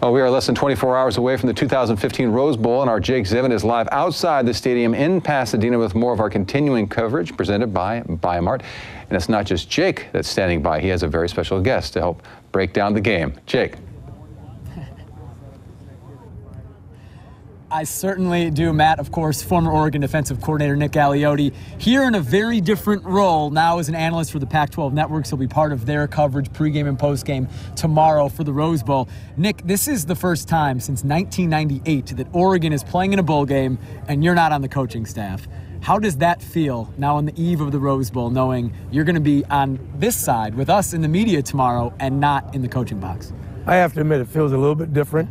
Well, we are less than 24 hours away from the 2015 Rose Bowl, and our Jake Zivin is live outside the stadium in Pasadena with more of our continuing coverage presented by Mart. And it's not just Jake that's standing by. He has a very special guest to help break down the game. Jake. I certainly do, Matt. Of course, former Oregon defensive coordinator Nick Aliotti here in a very different role now as an analyst for the Pac-12 networks. He'll be part of their coverage pregame and postgame tomorrow for the Rose Bowl. Nick, this is the first time since 1998 that Oregon is playing in a bowl game and you're not on the coaching staff. How does that feel now on the eve of the Rose Bowl, knowing you're going to be on this side with us in the media tomorrow and not in the coaching box? I have to admit it feels a little bit different,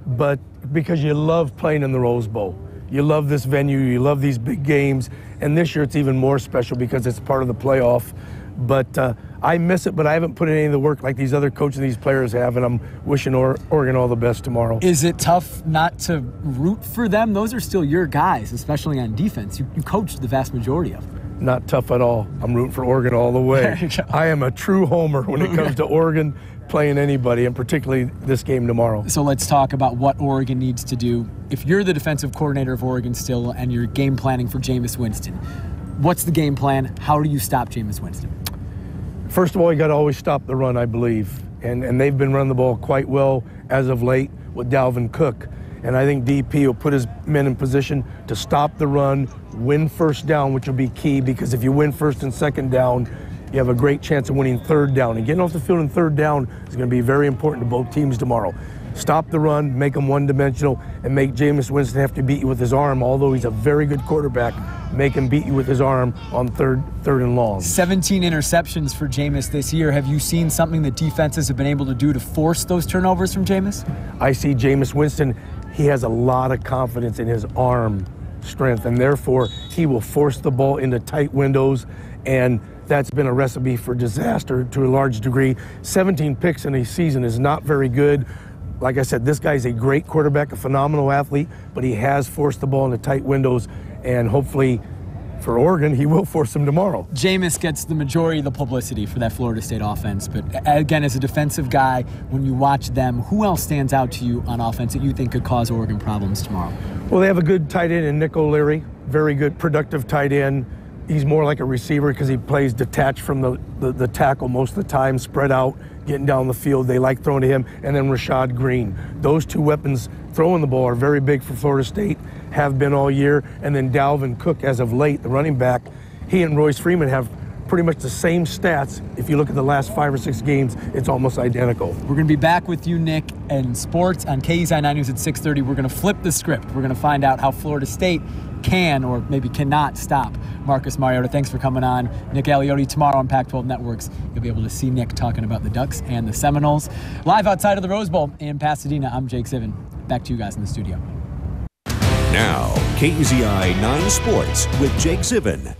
but because you love playing in the Rose Bowl. You love this venue, you love these big games, and this year it's even more special because it's part of the playoff. But I miss it, but I haven't put in any of the work like these other coaches and these players have, and I'm wishing Oregon all the best tomorrow. Is it tough not to root for them? Those are still your guys, especially on defense. You coached the vast majority of them. Not tough at all. I'm rooting for Oregon all the way. I am a true homer when it comes to Oregon playing anybody, and particularly this game tomorrow. So let's talk about what Oregon needs to do. If you're the defensive coordinator of Oregon still and you're game planning for Jameis Winston, what's the game plan? How do you stop Jameis Winston? First of all, you got to always stop the run, I believe. And they've been running the ball quite well as of late with Dalvin Cook. And I think DP will put his men in position to stop the run, win first down, which will be key, because if you win first and second down, you have a great chance of winning third down. And getting off the field in third down is going to be very important to both teams tomorrow. Stop the run, make them one-dimensional, and make Jameis Winston have to beat you with his arm. Although he's a very good quarterback, make him beat you with his arm on third and long. 17 interceptions for Jameis this year. Have you seen something that defenses have been able to do to force those turnovers from Jameis? I see Jameis Winston, he has a lot of confidence in his arm strength, and therefore he will force the ball into tight windows, and that's been a recipe for disaster to a large degree. 17 picks in a season is not very good. Like I said, this guy's a great quarterback, a phenomenal athlete, but he has forced the ball into tight windows, and hopefully for Oregon, he will force them tomorrow. Jameis gets the majority of the publicity for that Florida State offense, but again, as a defensive guy, when you watch them, who else stands out to you on offense that you think could cause Oregon problems tomorrow? Well, they have a good tight end in Nick Aliotti, very good, productive tight end. He's more like a receiver because he plays detached from the tackle most of the time, spread out, getting down the field. They like throwing to him. And then Rashad Green. Those two weapons throwing the ball are very big for Florida State, have been all year. And then Dalvin Cook, as of late, the running back, he and Royce Freeman have pretty much the same stats. If you look at the last 5 or 6 games, it's almost identical. We're going to be back with you, Nick, and sports on KEZI 9 News at 6:30. We're going to flip the script. We're going to find out how Florida State can or maybe cannot stop Marcus Mariota. Thanks for coming on. Nick Aliotti tomorrow on Pac-12 Networks. You'll be able to see Nick talking about the Ducks and the Seminoles. Live outside of the Rose Bowl in Pasadena, I'm Jake Zivin. Back to you guys in the studio. Now, KEZI 9 Sports with Jake Zivin.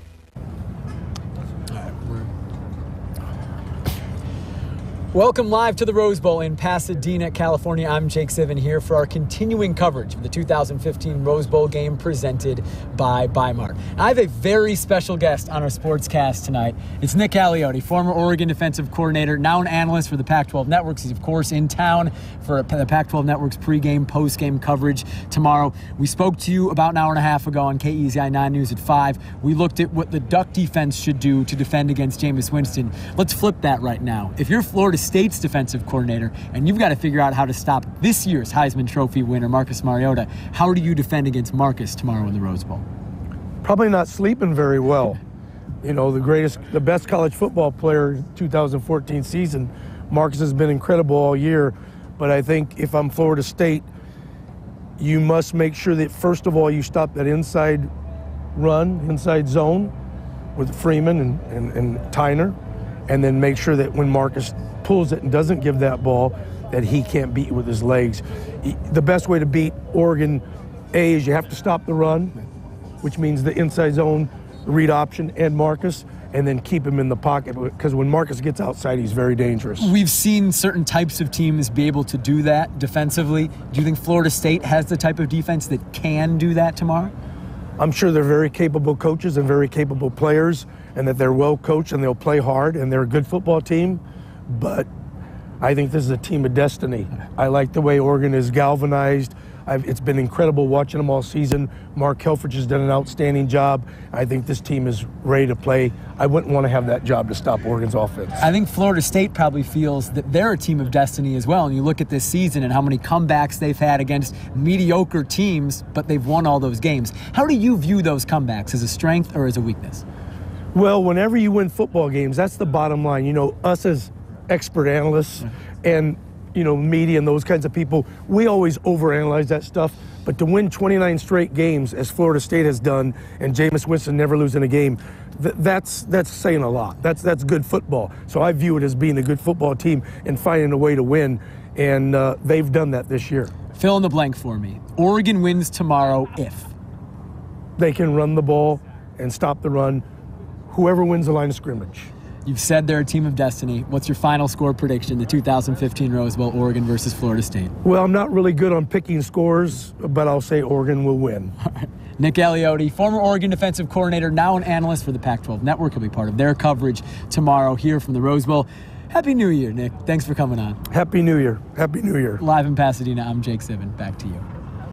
Welcome live to the Rose Bowl in Pasadena, California. I'm Jake Zivin here for our continuing coverage of the 2015 Rose Bowl game presented by Mart. I have a very special guest on our sportscast tonight. It's Nick Aliotti, former Oregon defensive coordinator, now an analyst for the Pac-12 Networks. He's, of course, in town for the Pac-12 Networks pregame, postgame coverage tomorrow. We spoke to you about an hour and a half ago on KEZI 9 News at 5. We looked at what the Duck defense should do to defend against Jameis Winston. Let's flip that right now. If you're Florida State's defensive coordinator and you've got to figure out how to stop this year's Heisman Trophy winner Marcus Mariota, how do you defend against Marcus tomorrow in the Rose Bowl? Probably not sleeping very well. You know, the best college football player in 2014 season, Marcus has been incredible all year, but I think if I'm Florida State, you must make sure that first of all you stop that inside run, inside zone with Freeman and Tyner, and then make sure that when Marcus pulls it and doesn't give that ball, that he can't beat you with his legs. The best way to beat Oregon, A, is you have to stop the run, which means the inside zone, read option, and Marcus, and then keep him in the pocket, because when Marcus gets outside, he's very dangerous. We've seen certain types of teams be able to do that defensively. Do you think Florida State has the type of defense that can do that tomorrow? I'm sure they're very capable coaches and very capable players, and that they're well coached and they'll play hard and they're a good football team. But I think this is a team of destiny. I like the way Oregon is galvanized. It's been incredible watching them all season. Mark Helfrich has done an outstanding job. I think this team is ready to play. I wouldn't want to have that job to stop Oregon's offense. I think Florida State probably feels that they're a team of destiny as well. And you look at this season and how many comebacks they've had against mediocre teams, but they've won all those games. How do you view those comebacks, as a strength or as a weakness? Well, whenever you win football games, that's the bottom line. You know, us as expert analysts and media and those kinds of people, we always overanalyze that stuff. But to win 29 straight games, as Florida State has done, and Jameis Winston never losing a game, that's saying a lot. That's good football. So I view it as being a good football team and finding a way to win, and they've done that this year. Fill in the blank for me. Oregon wins tomorrow if? They can run the ball and stop the run. Whoever wins the line of scrimmage. You've said they're a team of destiny. What's your final score prediction, the 2015 Rose Bowl, Oregon versus Florida State? Well, I'm not really good on picking scores, but I'll say Oregon will win. Nick Aliotti, former Oregon defensive coordinator, now an analyst for the Pac-12 Network. He'll be part of their coverage tomorrow here from the Rose Bowl. Happy New Year, Nick. Thanks for coming on. Happy New Year. Happy New Year. Live in Pasadena, I'm Jake Zivin. Back to you.